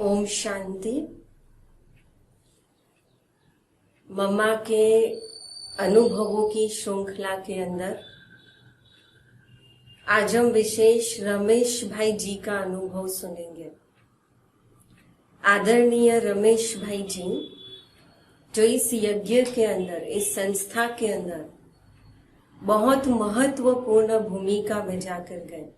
ओम शांति। मम्मा के अनुभवों की श्रृंखला के अंदर आज हम विशेष रमेश भाई जी का अनुभव सुनेंगे। आदरणीय रमेश भाई जी जो इस यज्ञ के अंदर, इस संस्था के अंदर बहुत महत्वपूर्ण भूमिका बजा कर गए।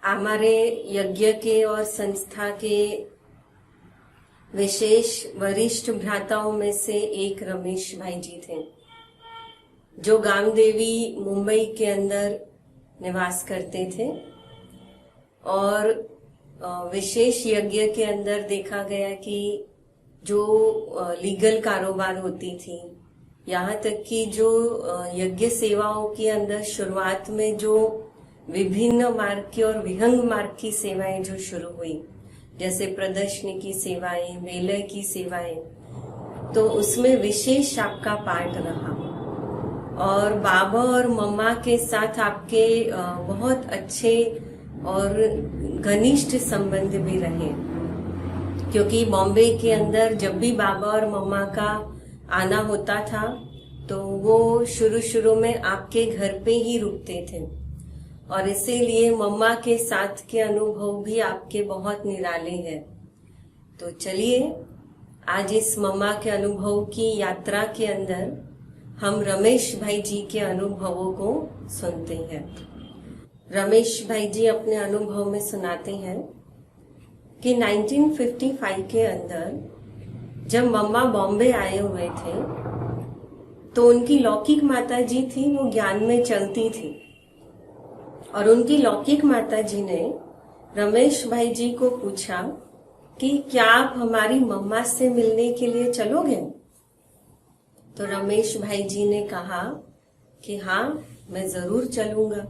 हमारे यज्ञ के और संस्था के विशेष वरिष्ठ भ्राताओं में से एक रमेश भाई जी थे, जो गामदेवी मुंबई के अंदर निवास करते थे। और विशेष यज्ञ के अंदर देखा गया कि जो लीगल कारोबार होती थी, यहाँ तक कि जो यज्ञ सेवाओं के अंदर शुरुआत में जो विभिन्न मार्ग की और विहंग मार्ग की सेवाएं जो शुरू हुई, जैसे प्रदर्शनी की सेवाएं, मेले की सेवाएं, तो उसमें विशेष आपका पार्ट रहा। और बाबा और मम्मा के साथ आपके बहुत अच्छे और घनिष्ठ संबंध भी रहे, क्योंकि बॉम्बे के अंदर जब भी बाबा और मम्मा का आना होता था तो वो शुरू में आपके घर पे ही रुकते थे। और इसीलिए मम्मा के साथ के अनुभव भी आपके बहुत निराले हैं। तो चलिए आज इस मम्मा के अनुभव की यात्रा के अंदर हम रमेश भाई जी के अनुभवों को सुनते हैं। रमेश भाई जी अपने अनुभव में सुनाते हैं कि 1955 के अंदर जब मम्मा बॉम्बे आए हुए थे तो उनकी लौकिक माता जी थी, वो ज्ञान में चलती थी। और उनकी लौकिक माता जी ने रमेश भाई जी को पूछा कि क्या आप हमारी मम्मा से मिलने के लिए चलोगे? तो रमेश भाई जी ने कहा कि हाँ, मैं जरूर चलूंगा।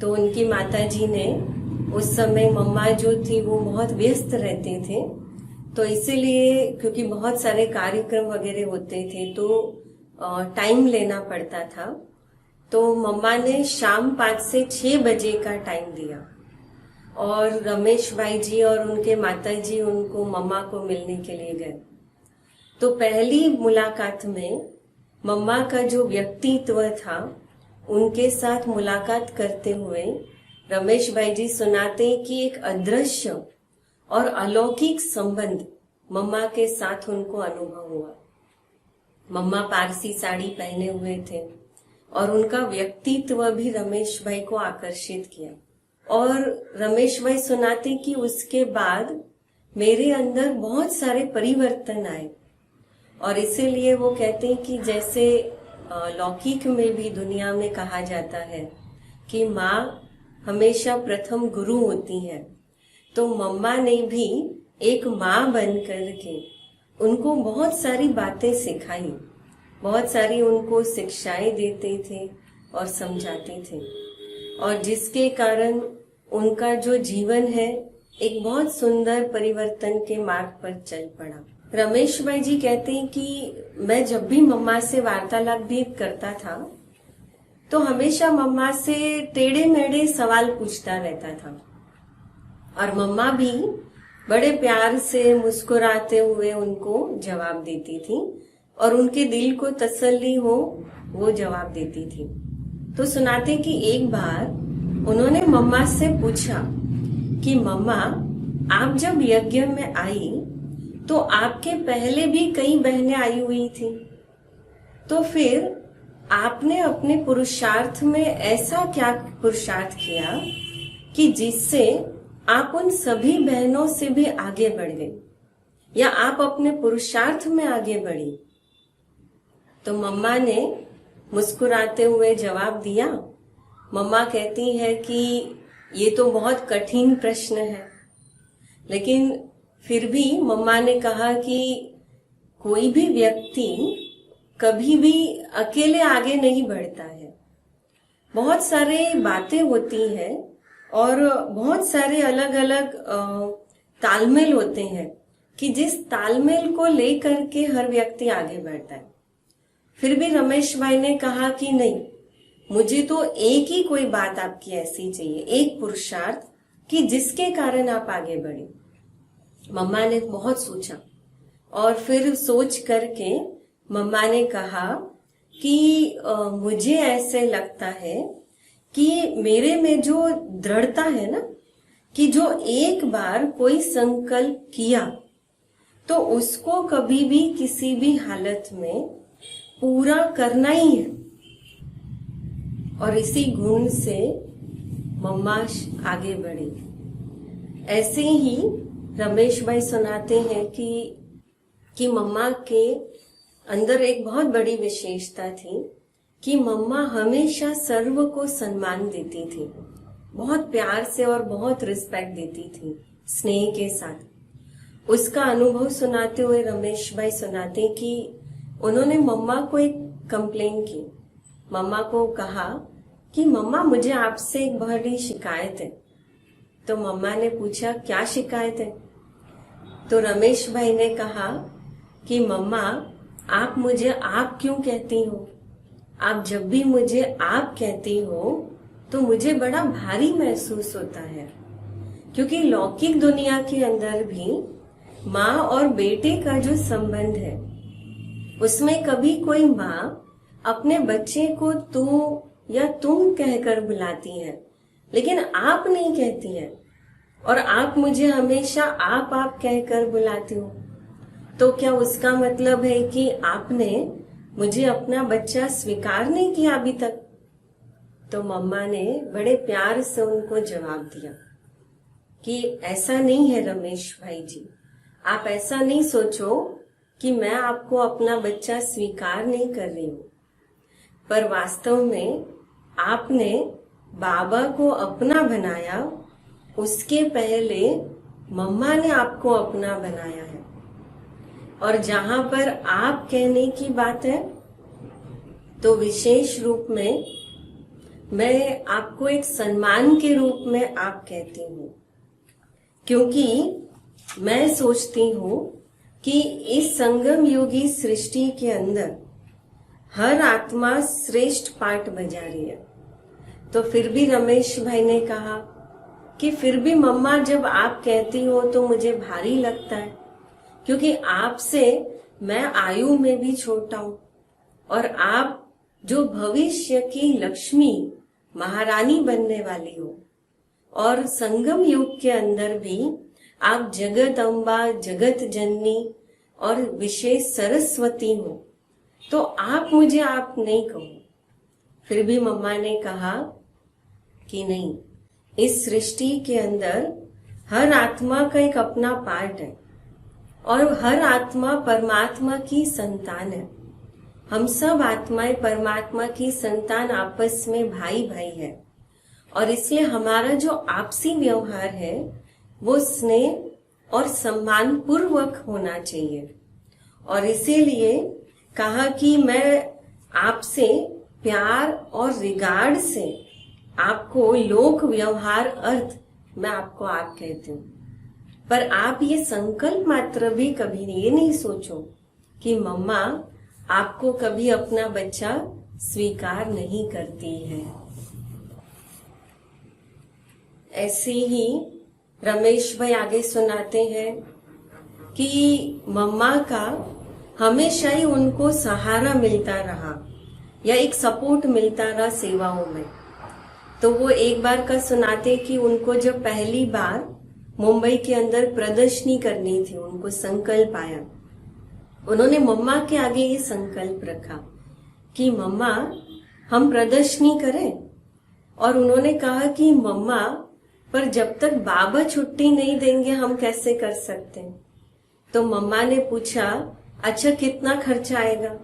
तो उनकी माता जी ने, उस समय मम्मा जो थी वो बहुत व्यस्त रहते थे, तो इसीलिए क्योंकि बहुत सारे कार्यक्रम वगैरह होते थे तो टाइम लेना पड़ता था, तो मम्मा ने शाम 5 से 6 बजे का टाइम दिया। और रमेश भाई जी और उनके माता जी उनको मम्मा को मिलने के लिए गए। तो पहली मुलाकात में मम्मा का जो व्यक्तित्व था, उनके साथ मुलाकात करते हुए रमेश भाई जी सुनाते कि एक अदृश्य और अलौकिक संबंध मम्मा के साथ उनको अनुभव हुआ। मम्मा पारसी साड़ी पहने हुए थे और उनका व्यक्तित्व भी रमेश भाई को आकर्षित किया। और रमेश भाई सुनाते कि उसके बाद मेरे अंदर बहुत सारे परिवर्तन आए। और इसीलिए वो कहते हैं कि जैसे लौकिक में भी दुनिया में कहा जाता है कि माँ हमेशा प्रथम गुरु होती है, तो मम्मा ने भी एक माँ बन करके उनको बहुत सारी बातें सिखाई, बहुत सारी उनको शिक्षाएं देते थे और समझाते थे। और जिसके कारण उनका जो जीवन है एक बहुत सुंदर परिवर्तन के मार्ग पर चल पड़ा। रमेश भाई जी कहते हैं कि मैं जब भी मम्मा से वार्तालाप भी करता था तो हमेशा मम्मा से टेढ़े मेढ़े सवाल पूछता रहता था, और मम्मा भी बड़े प्यार से मुस्कुराते हुए उनको जवाब देती थी और उनके दिल को तसल्ली हो वो जवाब देती थी। तो सुनाते कि एक बार उन्होंने मम्मा से पूछा कि मम्मा, आप जब यज्ञ में आई तो आपके पहले भी कई बहनें आई हुई थी, तो फिर आपने अपने पुरुषार्थ में ऐसा क्या पुरुषार्थ किया कि जिससे आप उन सभी बहनों से भी आगे बढ़ गए, या आप अपने पुरुषार्थ में आगे बढ़ी? तो मम्मा ने मुस्कुराते हुए जवाब दिया। मम्मा कहती है कि ये तो बहुत कठिन प्रश्न है, लेकिन फिर भी मम्मा ने कहा कि कोई भी व्यक्ति कभी भी अकेले आगे नहीं बढ़ता है। बहुत सारे बातें होती हैं और बहुत सारे अलग अलग तालमेल होते हैं कि जिस तालमेल को लेकर के हर व्यक्ति आगे बढ़ता है। फिर भी रमेश भाई ने कहा कि नहीं, मुझे तो एक ही कोई बात आपकी ऐसी चाहिए, एक पुरुषार्थ कि जिसके कारण आप आगे बढ़े। मम्मा ने बहुत सोचा और फिर सोच करके मम्मा ने कहा कि मुझे ऐसे लगता है कि मेरे में जो दृढ़ता है ना, कि जो एक बार कोई संकल्प किया तो उसको कभी भी किसी भी हालत में पूरा करना ही है। और इसी गुण से मम्मा आगे बढ़ी। ऐसे ही रमेश भाई सुनाते हैं कि मम्मा के अंदर एक बहुत बड़ी विशेषता थी कि मम्मा हमेशा सर्व को सम्मान देती थी, बहुत प्यार से और बहुत रिस्पेक्ट देती थी, स्नेह के साथ। उसका अनुभव सुनाते हुए रमेश भाई सुनाते कि उन्होंने मम्मा को एक कंप्लेन की। मम्मा को कहा कि मम्मा मुझे आपसे एक बड़ी शिकायत है। तो मम्मा ने पूछा क्या शिकायत है? तो रमेश भाई ने कहा कि मम्मा आप मुझे आप क्यों कहती हो? आप जब भी मुझे आप कहती हो तो मुझे बड़ा भारी महसूस होता है, क्योंकि लौकिक दुनिया के अंदर भी माँ और बेटे का जो संबंध है उसमें कभी कोई माँ अपने बच्चे को तू या तुम कहकर बुलाती है, लेकिन आप नहीं कहती है। और आप मुझे हमेशा आप कहकर बुलाती हो, तो क्या उसका मतलब है कि आपने मुझे अपना बच्चा स्वीकार नहीं किया अभी तक? तो मम्मा ने बड़े प्यार से उनको जवाब दिया कि ऐसा नहीं है रमेश भाई जी, आप ऐसा नहीं सोचो कि मैं आपको अपना बच्चा स्वीकार नहीं कर रही हूँ, पर वास्तव में आपने बाबा को अपना बनाया, उसके पहले मम्मा ने आपको अपना बनाया है। और जहां पर आप कहने की बात है तो विशेष रूप में मैं आपको एक सम्मान के रूप में आप कहती हूँ, क्योंकि मैं सोचती हूँ कि इस संगम योगी सृष्टि के अंदर हर आत्मा श्रेष्ठ पाठ बजा रही है। तो फिर भी रमेश भाई ने कहा कि फिर भी मम्मा जब आप कहती हो तो मुझे भारी लगता है, क्योंकि आपसे मैं आयु में भी छोटा हूं और आप जो भविष्य की लक्ष्मी महारानी बनने वाली हो, और संगम युग के अंदर भी आप जगत अम्बा, जगत जननी और विशेष सरस्वती हो, तो आप मुझे आप नहीं कहो। फिर भी मम्मा ने कहा कि नहीं, इस सृष्टि के अंदर हर आत्मा का एक अपना पार्ट है और हर आत्मा परमात्मा की संतान है। हम सब आत्माएं परमात्मा की संतान आपस में भाई भाई है, और इसलिए हमारा जो आपसी व्यवहार है वो स्नेह और सम्मान पूर्वक होना चाहिए। और इसीलिए कहा कि मैं आपसे प्यार और रिगार्ड से आपको लोक व्यवहार अर्थ मैं आपको आप कहती हूँ, पर आप ये संकल्प मात्र भी कभी ये नहीं सोचो कि मम्मा आपको कभी अपना बच्चा स्वीकार नहीं करती है। ऐसे ही रमेश भाई आगे सुनाते हैं कि मम्मा का हमेशा ही उनको सहारा मिलता रहा या एक सपोर्ट मिलता रहा सेवाओं में। तो वो एक बार का सुनाते कि उनको जब पहली बार मुंबई के अंदर प्रदर्शनी करनी थी, उनको संकल्प आया, उन्होंने मम्मा के आगे ये संकल्प रखा कि मम्मा हम प्रदर्शनी करें। और उन्होंने कहा कि मम्मा पर जब तक बाबा छुट्टी नहीं देंगे हम कैसे कर सकते हैं? तो मम्मा ने पूछा अच्छा कितना खर्चा आएगा?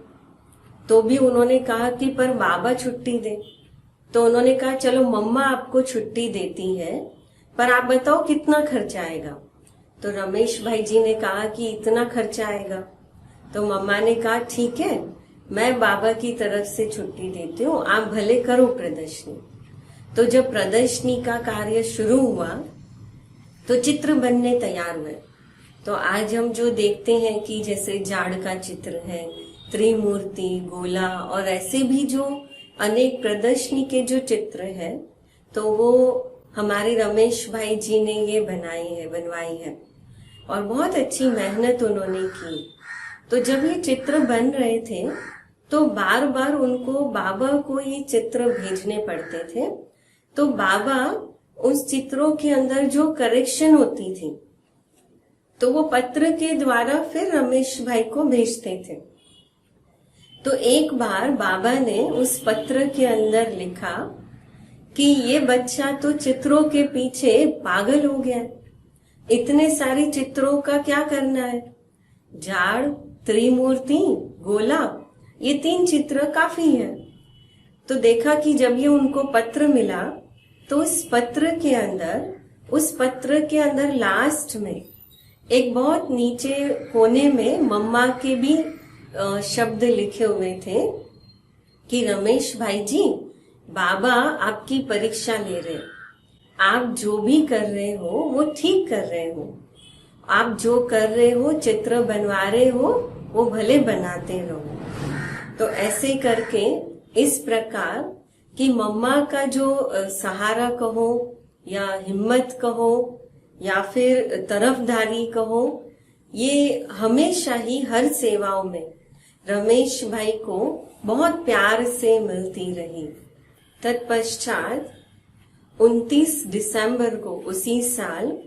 तो भी उन्होंने कहा कि पर बाबा छुट्टी दे। तो उन्होंने कहा चलो मम्मा आपको छुट्टी देती है, पर आप बताओ कितना खर्चा आएगा? तो रमेश भाई जी ने कहा कि इतना खर्चा आएगा। तो मम्मा ने कहा ठीक है, मैं बाबा की तरफ से छुट्टी देती हूँ, आप भले करो प्रदर्शनी। तो जब प्रदर्शनी का कार्य शुरू हुआ तो चित्र बनने तैयार हुए। तो आज हम जो देखते हैं कि जैसे जाड़ का चित्र है, त्रिमूर्ति, गोला और ऐसे भी जो अनेक प्रदर्शनी के जो चित्र है, तो वो हमारे रमेश भाई जी ने ये बनवाई है और बहुत अच्छी मेहनत उन्होंने की। तो जब ये चित्र बन रहे थे तो बार बार उनको बाबा को ये चित्र भेजने पड़ते थे। तो बाबा उस चित्रों के अंदर जो करेक्शन होती थी तो वो पत्र के द्वारा फिर रमेश भाई को भेजते थे। तो एक बार बाबा ने उस पत्र के अंदर लिखा कि ये बच्चा तो चित्रों के पीछे पागल हो गया, इतने सारे चित्रों का क्या करना है, झाड़, त्रिमूर्ति, गोला, ये 3 चित्र काफी है। तो देखा कि जब ये उनको पत्र मिला तो उस पत्र के अंदर लास्ट में एक बहुत नीचे कोने में मम्मा के भी शब्द लिखे हुए थे कि रमेश भाई जी, बाबा आपकी परीक्षा ले रहे, आप जो भी कर रहे हो वो ठीक कर रहे हो, आप जो कर रहे हो, चित्र बनवा रहे हो, वो भले बनाते रहो। तो ऐसे करके इस प्रकार कि मम्मा का जो सहारा कहो या हिम्मत कहो या फिर तरफदारी कहो, ये हमेशा ही हर सेवाओं में रमेश भाई को बहुत प्यार से मिलती रही। तत्पश्चात 29 दिसंबर को उसी साल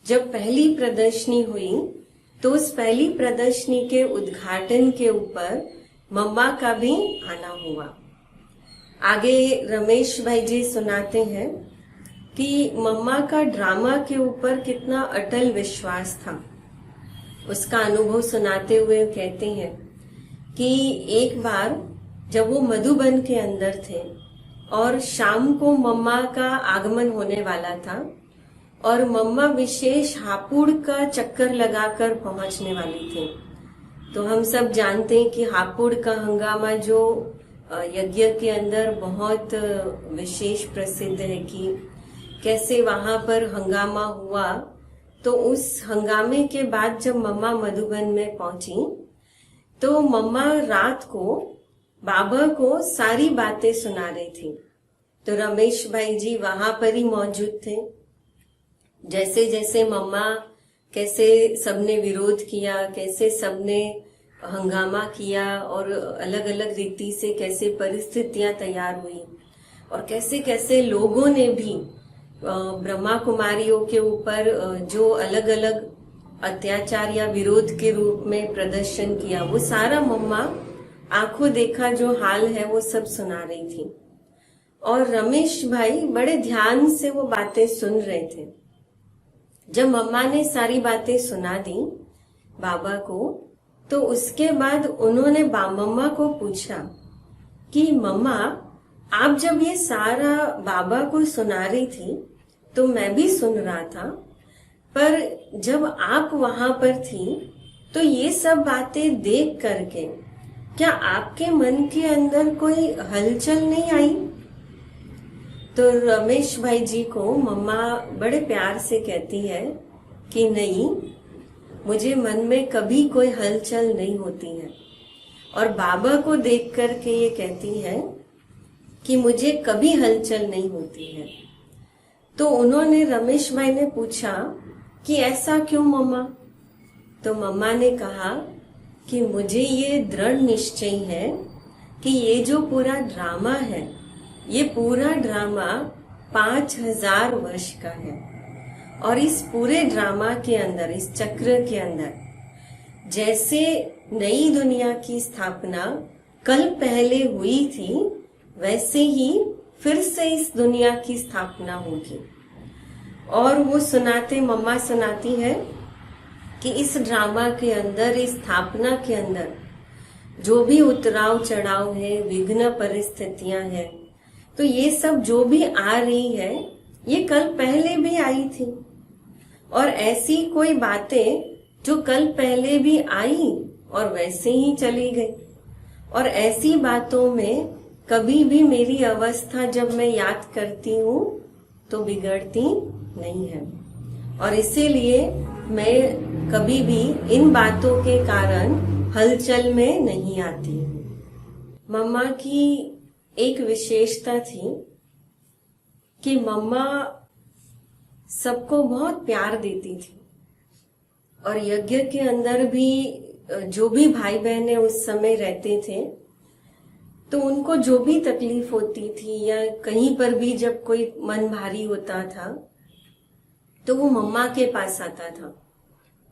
जब पहली प्रदर्शनी हुई तो उस पहली प्रदर्शनी के उद्घाटन के ऊपर मम्मा का भी आना हुआ। आगे रमेश भाई जी सुनाते हैं कि मम्मा का ड्रामा के ऊपर कितना अटल विश्वास था। उसका अनुभव सुनाते हुए कहते हैं कि एक बार जब वो मधुबन के अंदर थे और शाम को मम्मा का आगमन होने वाला था और मम्मा विशेष हापुड़ का चक्कर लगाकर पहुंचने वाली थी। तो हम सब जानते हैं कि हापुड़ का हंगामा जो यज्ञ के अंदर बहुत विशेष प्रसिद्ध है कि कैसे वहां पर हंगामा हुआ। तो उस हंगामे के बाद जब मम्मा मधुबन में पहुंची तो मम्मा रात को बाबा को सारी बातें सुना रही थी। तो रमेश भाई जी वहां पर ही मौजूद थे। जैसे जैसे मम्मा, कैसे सबने विरोध किया, कैसे सबने हंगामा किया और अलग अलग रीति से कैसे परिस्थितियां तैयार हुई और कैसे कैसे लोगों ने भी ब्रह्मा कुमारियों के ऊपर जो अलग अलग अत्याचार या विरोध के रूप में प्रदर्शन किया, वो सारा मम्मा आंखों देखा जो हाल है वो सब सुना रही थी। और रमेश भाई बड़े ध्यान से वो बातें सुन रहे थे। जब मम्मा ने सारी बातें सुना दी बाबा को तो उसके बाद उन्होंने मम्मा को पूछा कि मम्मा, आप जब ये सारा बाबा को सुना रही थी तो मैं भी सुन रहा था, पर जब आप वहां पर थी तो ये सब बातें देख करके क्या आपके मन के अंदर कोई हलचल नहीं आई? तो रमेश भाई जी को मम्मा बड़े प्यार से कहती है कि नहीं, मुझे मन में कभी कोई हलचल नहीं होती है। और बाबा को देख करके ये कहती है कि मुझे कभी हलचल नहीं होती है। तो उन्होंने, रमेश भाई ने पूछा कि ऐसा क्यों मम्मा? तो मम्मा ने कहा कि मुझे ये दृढ़ निश्चय है कि ये जो पूरा ड्रामा है, ये पूरा ड्रामा 5000 वर्ष का है और इस पूरे ड्रामा के अंदर, इस चक्र के अंदर, जैसे नई दुनिया की स्थापना कल पहले हुई थी वैसे ही फिर से इस दुनिया की स्थापना होगी। और वो सुनाते, मम्मा सुनाती है कि इस ड्रामा के अंदर, इस स्थापना के अंदर जो भी उतराव चढ़ाव है, विघ्न परिस्थितियां हैं, तो ये सब जो भी आ रही है ये कल पहले भी आई थी और ऐसी कोई बातें जो कल पहले भी आई और वैसे ही चली गई। और ऐसी बातों में कभी भी मेरी अवस्था जब मैं याद करती हूँ तो बिगड़ती नहीं है और इसीलिए मैं कभी भी इन बातों के कारण हलचल में नहीं आती हूँ। मम्मा की एक विशेषता थी कि मम्मा सबको बहुत प्यार देती थी और यज्ञ के अंदर भी जो भी भाई बहनें उस समय रहते थे तो उनको जो भी तकलीफ होती थी या कहीं पर भी जब कोई मन भारी होता था तो वो मम्मा के पास आता था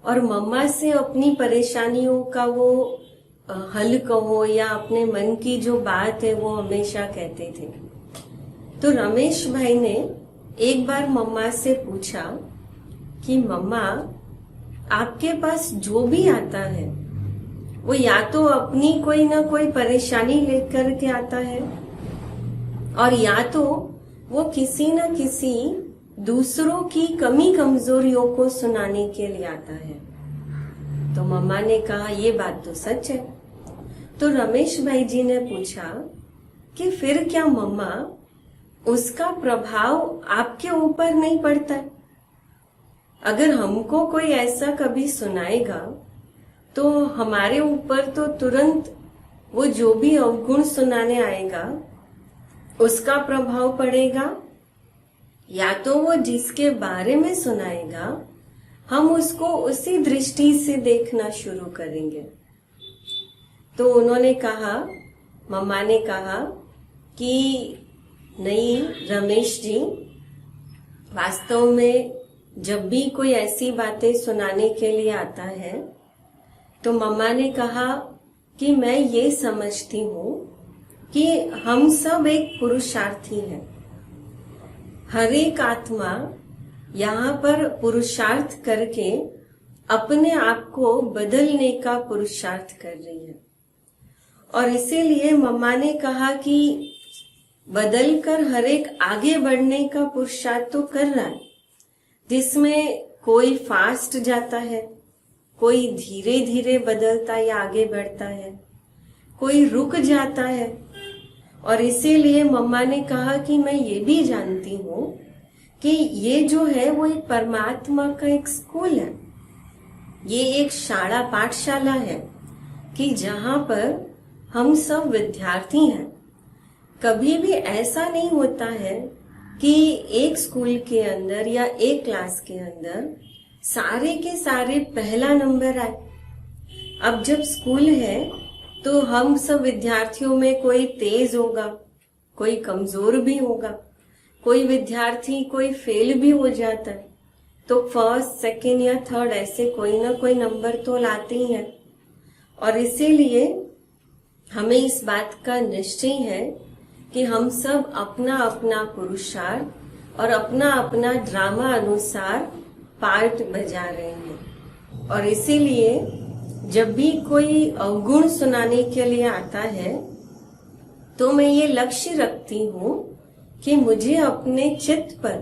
और मम्मा से अपनी परेशानियों का वो हल कहो या अपने मन की जो बात है वो हमेशा कहते थे। तो रमेश भाई ने एक बार मम्मा से पूछा कि मम्मा, आपके पास जो भी आता है वो या तो अपनी कोई ना कोई परेशानी लेकर के आता है और या तो वो किसी न किसी दूसरों की कमी कमजोरियों को सुनाने के लिए आता है। तो मम्मा ने कहा ये बात तो सच है। तो रमेश भाई जी ने पूछा कि फिर क्या मम्मा उसका प्रभाव आपके ऊपर नहीं पड़ता? अगर हमको कोई ऐसा कभी सुनाएगा तो हमारे ऊपर तो तुरंत वो जो भी अवगुण सुनाने आएगा उसका प्रभाव पड़ेगा, या तो वो जिसके बारे में सुनाएगा हम उसको उसी दृष्टि से देखना शुरू करेंगे। तो उन्होंने कहा, मम्मा ने कहा कि नहीं रमेश जी, वास्तव में जब भी कोई ऐसी बातें सुनाने के लिए आता है तो मम्मा ने कहा कि मैं ये समझती हूँ कि हम सब एक पुरुषार्थी हैं। हर एक आत्मा यहाँ पर पुरुषार्थ करके अपने आप को बदलने का पुरुषार्थ कर रही है और इसीलिए मम्मा ने कहा कि बदलकर हर एक आगे बढ़ने का पुरुषार्थ तो कर रहा है, जिसमें कोई फास्ट जाता है, कोई धीरे धीरे बदलता या आगे बढ़ता है, कोई रुक जाता है। और इसीलिए मम्मा ने कहा कि मैं ये भी जानती हूँ कि ये जो है वो एक परमात्मा का एक स्कूल है, ये एक शाला पाठशाला है कि जहाँ पर हम सब विद्यार्थी हैं। कभी भी ऐसा नहीं होता है कि एक स्कूल के अंदर या एक क्लास के अंदर सारे के सारे पहला नंबर आए। अब जब स्कूल है तो हम सब विद्यार्थियों में कोई तेज होगा, कोई कमजोर भी होगा, कोई विद्यार्थी कोई फेल भी हो जाता है, तो फर्स्ट सेकंड या थर्ड ऐसे कोई ना कोई नंबर तो लाते ही हैं। और इसीलिए हमें इस बात का निश्चय है कि हम सब अपना अपना पुरुषार्थ और अपना अपना ड्रामा अनुसार पार्ट बजा रहे हैं। और इसीलिए जब भी कोई अवगुण सुनाने के लिए आता है तो मैं ये लक्ष्य रखती हूँ कि मुझे अपने चित्त पर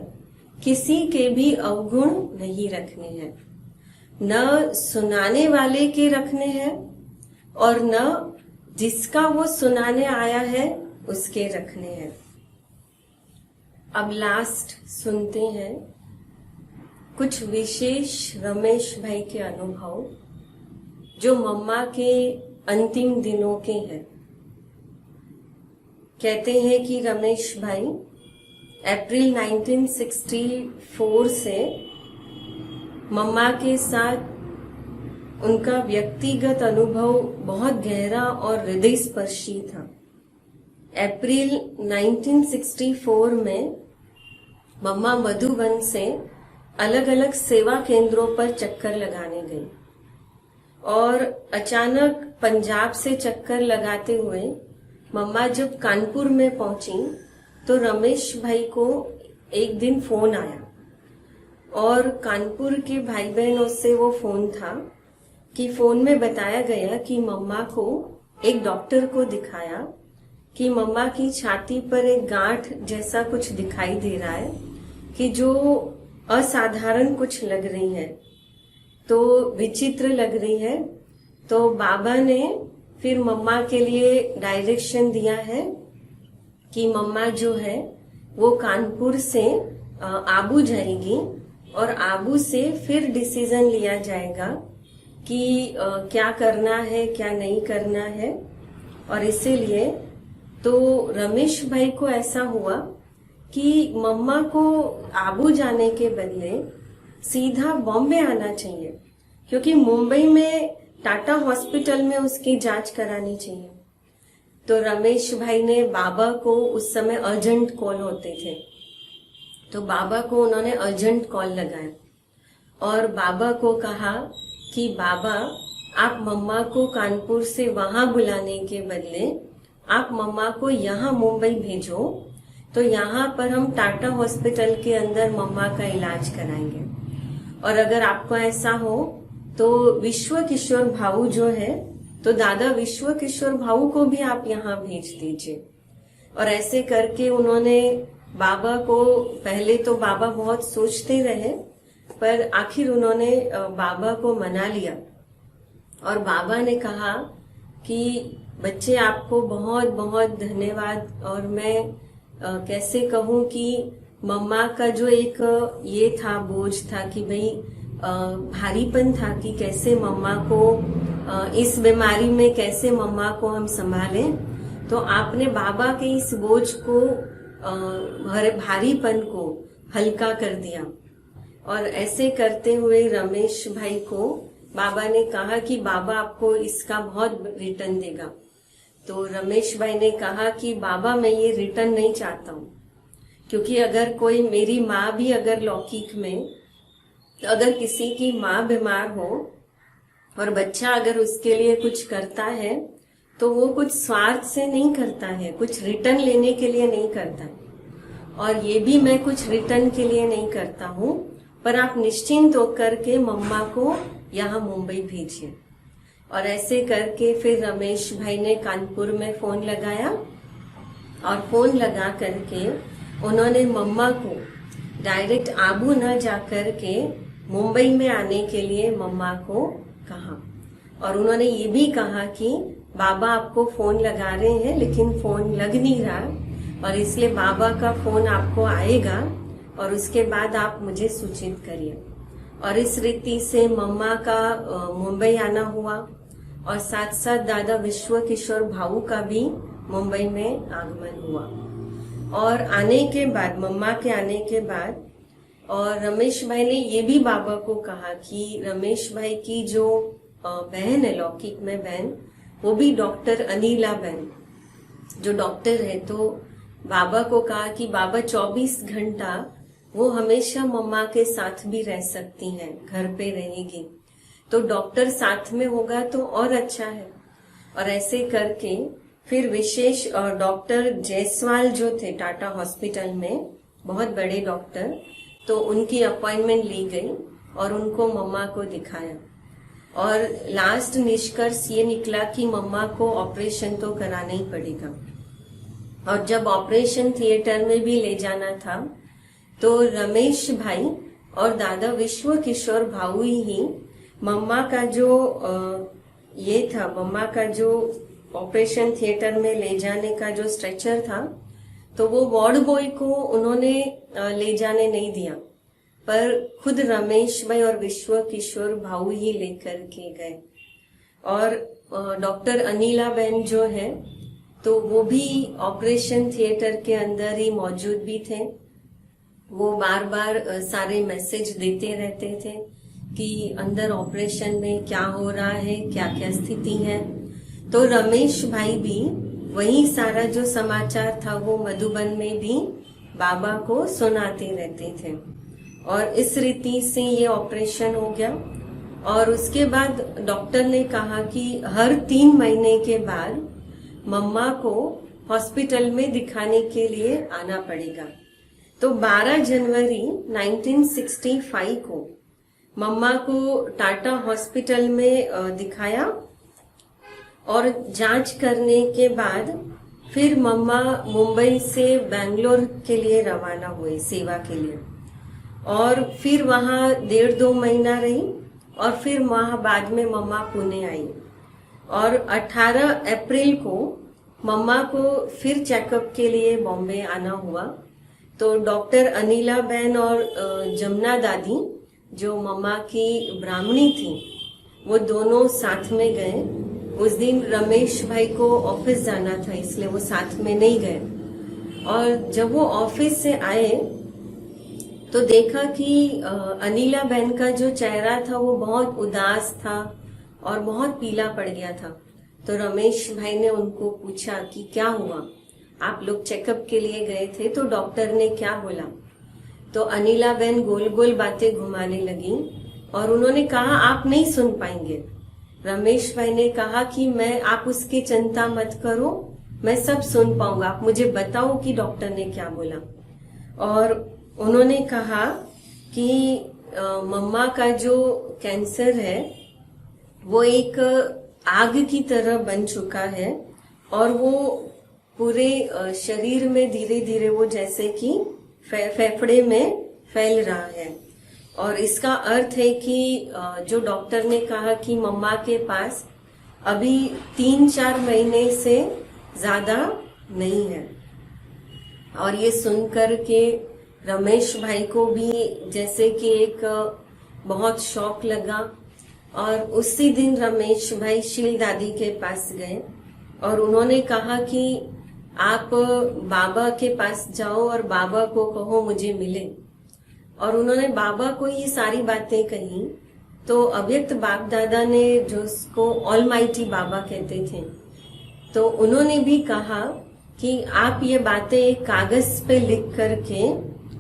किसी के भी अवगुण नहीं रखने हैं, न सुनाने वाले के रखने हैं और न जिसका वो सुनाने आया है उसके रखने हैं। अब लास्ट सुनते हैं कुछ विशेष रमेश भाई के अनुभव जो मम्मा के अंतिम दिनों के हैं। कहते हैं कि रमेश भाई अप्रैल 1964 से मम्मा के साथ उनका व्यक्तिगत अनुभव बहुत गहरा और हृदय स्पर्शी था। अप्रैल 1964 में मम्मा मधुबन से अलग अलग सेवा केंद्रों पर चक्कर लगाने गई और अचानक पंजाब से चक्कर लगाते हुए मम्मा जब कानपुर में पहुंची तो रमेश भाई को एक दिन फोन आया और कानपुर के भाई बहनों से वो फोन था कि फोन में बताया गया कि मम्मा को एक डॉक्टर को दिखाया कि मम्मा की छाती पर एक गांठ जैसा कुछ दिखाई दे रहा है कि जो असाधारण कुछ लग रही है, तो विचित्र लग रही है। तो बाबा ने फिर मम्मा के लिए डायरेक्शन दिया है कि मम्मा जो है वो कानपुर से आबू जाएगी और आबू से फिर डिसीजन लिया जाएगा कि क्या करना है क्या नहीं करना है। और इसीलिए तो रमेश भाई को ऐसा हुआ कि मम्मा को आबू जाने के बदले सीधा बॉम्बे आना चाहिए, क्योंकि मुंबई में टाटा हॉस्पिटल में उसकी जांच करानी चाहिए। तो रमेश भाई ने बाबा को, उस समय अर्जेंट कॉल होते थे, तो बाबा को उन्होंने अर्जेंट कॉल लगाया और बाबा को कहा कि बाबा, आप मम्मा को कानपुर से वहां बुलाने के बदले आप मम्मा को यहाँ मुंबई भेजो, तो यहाँ पर हम टाटा हॉस्पिटल के अंदर मम्मा का इलाज कराएंगे। और अगर आपको ऐसा हो तो विश्व किशोर भाऊ जो है, तो दादा विश्व किशोर भाऊ को भी आप यहाँ भेज दीजिए। और ऐसे करके उन्होंने बाबा को, पहले तो बाबा बहुत सोचते रहे, पर आखिर उन्होंने बाबा को मना लिया। और बाबा ने कहा कि बच्चे, आपको बहुत बहुत धन्यवाद। और मैं कैसे कहूँ कि मम्मा का जो एक ये था, बोझ था कि भाई भारीपन था कि कैसे मम्मा को इस बीमारी में कैसे मम्मा को हम संभालें, तो आपने बाबा के इस बोझ को, भारीपन को हल्का कर दिया। और ऐसे करते हुए रमेश भाई को बाबा ने कहा कि बाबा आपको इसका बहुत रिटर्न देगा। तो रमेश भाई ने कहा कि बाबा, मैं ये रिटर्न नहीं चाहता हूँ, क्योंकि अगर कोई, मेरी माँ भी अगर लौकिक में, अगर किसी की माँ बीमार हो और बच्चा अगर उसके लिए कुछ करता है तो वो कुछ स्वार्थ से नहीं करता है, कुछ रिटर्न लेने के लिए नहीं करता है। और ये भी मैं कुछ रिटर्न के लिए नहीं करता हूँ, पर आप निश्चिंत होकर के मम्मा को यहाँ मुंबई भेजिए। और ऐसे करके फिर रमेश भाई ने कानपुर में फोन लगाया और फोन लगा करके उन्होंने मम्मा को डायरेक्ट आबू न जा करके मुंबई में आने के लिए मम्मा को कहा। और उन्होंने ये भी कहा कि बाबा आपको फोन लगा रहे हैं लेकिन फोन लग नहीं रहा, और इसलिए बाबा का फोन आपको आएगा और उसके बाद आप मुझे सूचित करिए। और इस रीति से मम्मा का मुंबई आना हुआ, और साथ साथ दादा विश्व किशोर भाऊ का भी मुंबई में आगमन हुआ। और आने के बाद, मम्मा के आने के बाद, और रमेश भाई ने ये भी बाबा को कहा कि रमेश भाई की जो बहन है, लौकिक में बहन, वो भी डॉक्टर अनिला बहन जो डॉक्टर है, तो बाबा को कहा कि बाबा 24 घंटा वो हमेशा मम्मा के साथ भी रह सकती हैं, घर पे रहेगी, तो डॉक्टर साथ में होगा तो और अच्छा है। और ऐसे करके फिर विशेष डॉक्टर जायसवाल जो थे टाटा हॉस्पिटल में, बहुत बड़े डॉक्टर, तो उनकी अपॉइंटमेंट ली गई और उनको मम्मा को दिखाया। और लास्ट निष्कर्ष ये निकला कि मम्मा को ऑपरेशन तो कराना ही पड़ेगा। और जब ऑपरेशन थिएटर में भी ले जाना था तो रमेश भाई और दादा विश्व किशोर भाऊ ही मम्मा का जो ये था, मम्मा का जो ऑपरेशन थिएटर में ले जाने का जो स्ट्रेचर था, तो वो वार्ड बॉय को उन्होंने ले जाने नहीं दिया, पर खुद रमेश भाई और विश्व किशोर भाऊ ही लेकर के गए। और डॉक्टर अनिला बहन जो है, तो वो भी ऑपरेशन थिएटर के अंदर ही मौजूद भी थे। वो बार बार सारे मैसेज देते रहते थे कि अंदर ऑपरेशन में क्या हो रहा है, क्या क्या स्थिति है। तो रमेश भाई भी वही सारा जो समाचार था वो मधुबन में भी बाबा को सुनाते रहते थे। और इस रीति से ये ऑपरेशन हो गया। और उसके बाद डॉक्टर ने कहा कि हर 3 महीने के बाद मम्मा को हॉस्पिटल में दिखाने के लिए आना पड़ेगा। तो 12 जनवरी 1965 को मम्मा को टाटा हॉस्पिटल में दिखाया और जांच करने के बाद फिर मम्मा मुंबई से बेंगलोर के लिए रवाना हुए सेवा के लिए। और फिर वहां 1.5-2 महीना रही और फिर वहां बाद में मम्मा पुणे आई। और 18 अप्रैल को मम्मा को फिर चेकअप के लिए बॉम्बे आना हुआ। तो डॉक्टर अनिला बहन और जमुना दादी जो मम्मा की ब्राह्मणी थी, वो दोनों साथ में गए। उस दिन रमेश भाई को ऑफिस जाना था, इसलिए वो साथ में नहीं गए। और जब वो ऑफिस से आए तो देखा कि अनिला बहन का जो चेहरा था वो बहुत उदास था और बहुत पीला पड़ गया था। तो रमेश भाई ने उनको पूछा कि क्या हुआ, आप लोग चेकअप के लिए गए थे तो डॉक्टर ने क्या बोला। तो अनिला बहन गोल गोल बातें घुमाने लगी और उन्होंने कहा आप नहीं सुन पाएंगे। रमेश भाई ने कहा कि मैं, आप उसकी चिंता मत करो, मैं सब सुन पाऊंगा, आप मुझे बताओ कि डॉक्टर ने क्या बोला। और उन्होंने कहा कि मम्मा का जो कैंसर है वो एक आग की तरह बन चुका है और वो पूरे शरीर में धीरे धीरे वो जैसे कि फेफड़े में फैल रहा है। और इसका अर्थ है कि जो डॉक्टर ने कहा कि मम्मा के पास अभी 3-4 महीने से ज्यादा नहीं है। और ये सुनकर के रमेश भाई को भी जैसे कि एक बहुत शौक लगा और उसी दिन रमेश भाई शील दादी के पास गए और उन्होंने कहा कि आप बाबा के पास जाओ और बाबा को कहो मुझे मिले। और उन्होंने बाबा को ये सारी बातें कही तो अव्यक्त बाप दादा ने, जो उसको ऑलमाइटी बाबा कहते थे, तो उन्होंने भी कहा कि आप ये बातें एक कागज पे लिख करके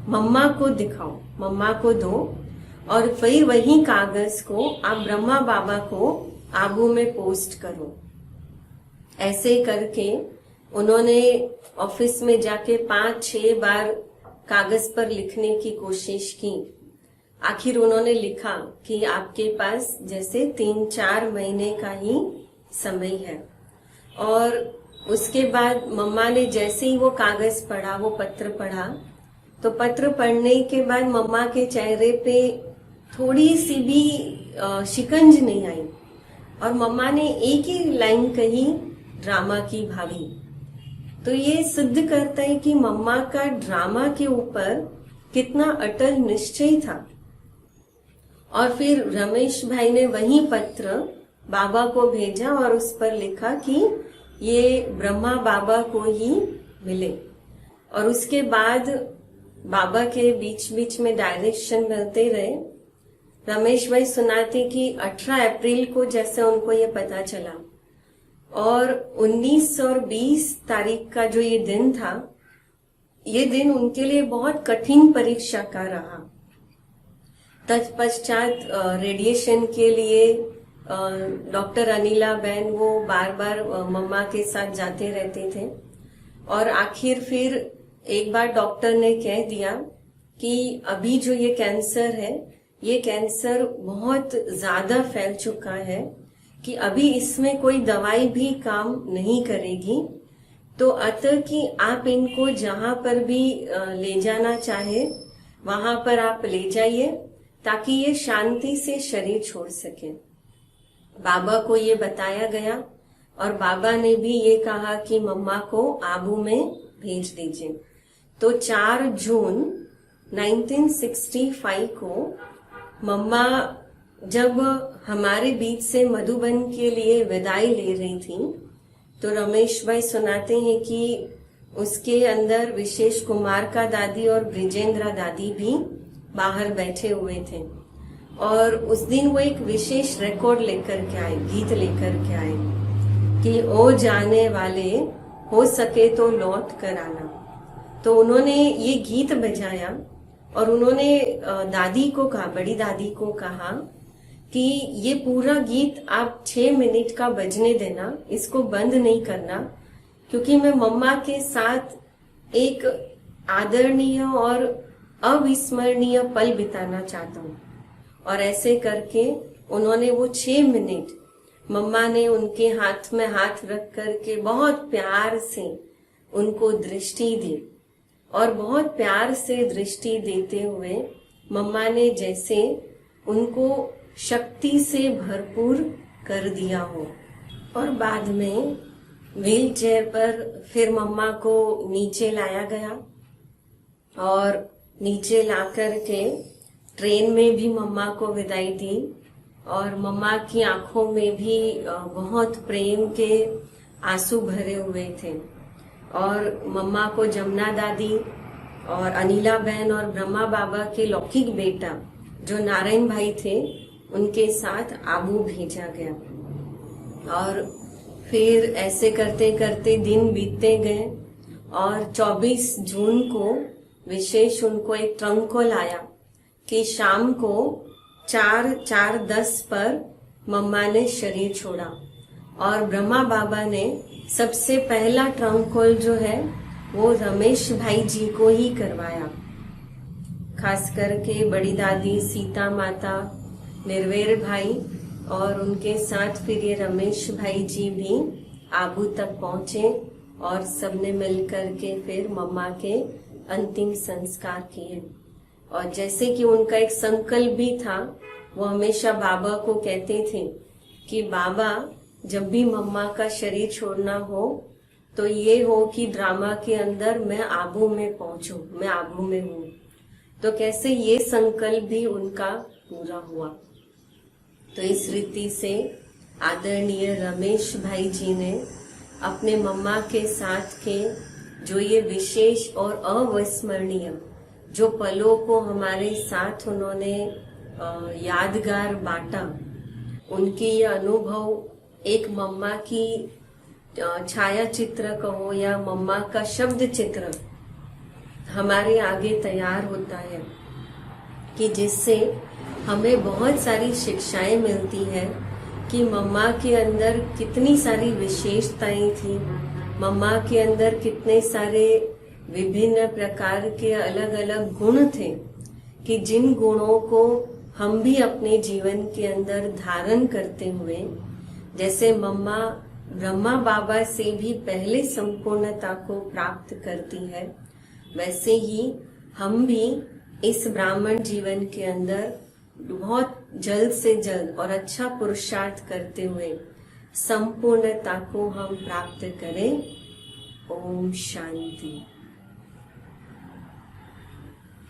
मम्मा को दिखाओ, मम्मा को दो और फिर वही कागज को आप ब्रह्मा बाबा को आबू में पोस्ट करो। ऐसे करके उन्होंने ऑफिस में जाके 5-6 बार कागज पर लिखने की कोशिश की। आखिर उन्होंने लिखा कि आपके पास जैसे 3-4 महीने का ही समय है। और उसके बाद मम्मा ने जैसे ही वो कागज पढ़ा, वो पत्र पढ़ा, तो पत्र पढ़ने के बाद मम्मा के चेहरे पे थोड़ी सी भी शिकंज नहीं आई और मम्मा ने एक ही लाइन कही, ड्रामा की भाभी। तो ये सिद्ध करता है कि मम्मा का ड्रामा के ऊपर कितना अटल निश्चय था। और फिर रमेश भाई ने वही पत्र बाबा को भेजा और उस पर लिखा कि ये ब्रह्मा बाबा को ही मिले। और उसके बाद बाबा के बीच बीच में डायरेक्शन मिलते रहे। रमेश भाई सुनाते कि 18 अप्रैल को जैसे उनको ये पता चला और 19 और 20 तारीख का जो ये दिन था, ये दिन उनके लिए बहुत कठिन परीक्षा का रहा। तत्पश्चात रेडिएशन के लिए डॉक्टर अनिला बहन वो बार बार मम्मा के साथ जाते रहते थे और आखिर फिर एक बार डॉक्टर ने कह दिया कि अभी जो ये कैंसर है, ये कैंसर बहुत ज्यादा फैल चुका है कि अभी इसमें कोई दवाई भी काम नहीं करेगी। तो अतः कि आप इनको जहां पर भी ले जाना चाहे वहां पर आप ले जाइए ताकि ये शांति से शरीर छोड़ सके। बाबा को ये बताया गया और बाबा ने भी ये कहा कि मम्मा को आबू में भेज दीजिए। तो 4 जून 1965 को मम्मा जब हमारे बीच से मधुबन के लिए विदाई ले रही थी, तो रमेश भाई सुनाते हैं कि उसके अंदर विशेष कुमार का दादी और ब्रिजेंद्रा दादी भी बाहर बैठे हुए थे। और उस दिन वो एक विशेष रिकॉर्ड लेकर के आए, गीत लेकर के आए कि ओ जाने वाले हो सके तो लौट कर आना। तो उन्होंने ये गीत बजाया और उन्होंने दादी को कहा, बड़ी दादी को कहा कि ये पूरा गीत आप 6 मिनट का बजने देना, इसको बंद नहीं करना, क्योंकि मैं मम्मा के साथ एक आदरणीय और अविस्मरणीय पल बिताना चाहता हूँ। और ऐसे करके उन्होंने वो 6 मिनट मम्मा ने उनके हाथ में हाथ रख करके बहुत प्यार से उनको दृष्टि दी और बहुत प्यार से दृष्टि देते हुए मम्मा ने जैसे उनको शक्ति से भरपूर कर दिया हो। और बाद में व्हील चेयर पर फिर मम्मा को नीचे लाया गया और नीचे ला करके ट्रेन में भी मम्मा को विदाई दी और मम्मा की आंखों में भी बहुत प्रेम के आंसू भरे हुए थे। और मम्मा को जमुना दादी और अनिला बहन और ब्रह्मा बाबा के लौकिक बेटा जो नारायण भाई थे उनके साथ आबू भेजा गया। और फिर ऐसे करते करते दिन बीतते गए और 24 जून को विशेष उनको एक ट्रंक कॉल आया कि शाम को 4:10 पर मम्मा ने शरीर छोड़ा। और ब्रह्मा बाबा ने सबसे पहला ट्रंक कॉल जो है वो रमेश भाई जी को ही करवाया। खास करके बड़ी दादी सीता माता, निर्वेर भाई और उनके साथ फिर ये रमेश भाई जी भी आबू तक पहुंचे और सबने मिलकर के फिर मम्मा के अंतिम संस्कार किए। और जैसे कि उनका एक संकल्प भी था, वो हमेशा बाबा को कहते थे कि बाबा जब भी मम्मा का शरीर छोड़ना हो तो ये हो कि ड्रामा के अंदर मैं आबू में पहुंचूं, मैं आबू में हूं। तो कैसे ये संकल्प भी उनका पूरा हुआ। तो इस रीति से आदरणीय रमेश भाई जी ने अपने मम्मा के साथ के जो ये विशेष और अविस्मरणीय जो पलों को हमारे साथ उन्होंने यादगार बांटा, उनके ये अनुभव एक मम्मा की छाया चित्र कहो या मम्मा का शब्द चित्र हमारे आगे तैयार होता है कि जिससे हमें बहुत सारी शिक्षाएं मिलती है कि मम्मा के अंदर कितनी सारी विशेषताएं थी, मम्मा के अंदर कितने सारे विभिन्न प्रकार के अलग अलग गुण थे कि जिन गुणों को हम भी अपने जीवन के अंदर धारण करते हुए, जैसे मम्मा ब्रह्मा बाबा से भी पहले संपूर्णता को प्राप्त करती है, वैसे ही हम भी इस ब्राह्मण जीवन के अंदर बहुत जल्द से जल्द और अच्छा पुरुषार्थ करते हुए संपूर्णता को हम प्राप्त करें। ओम शांति।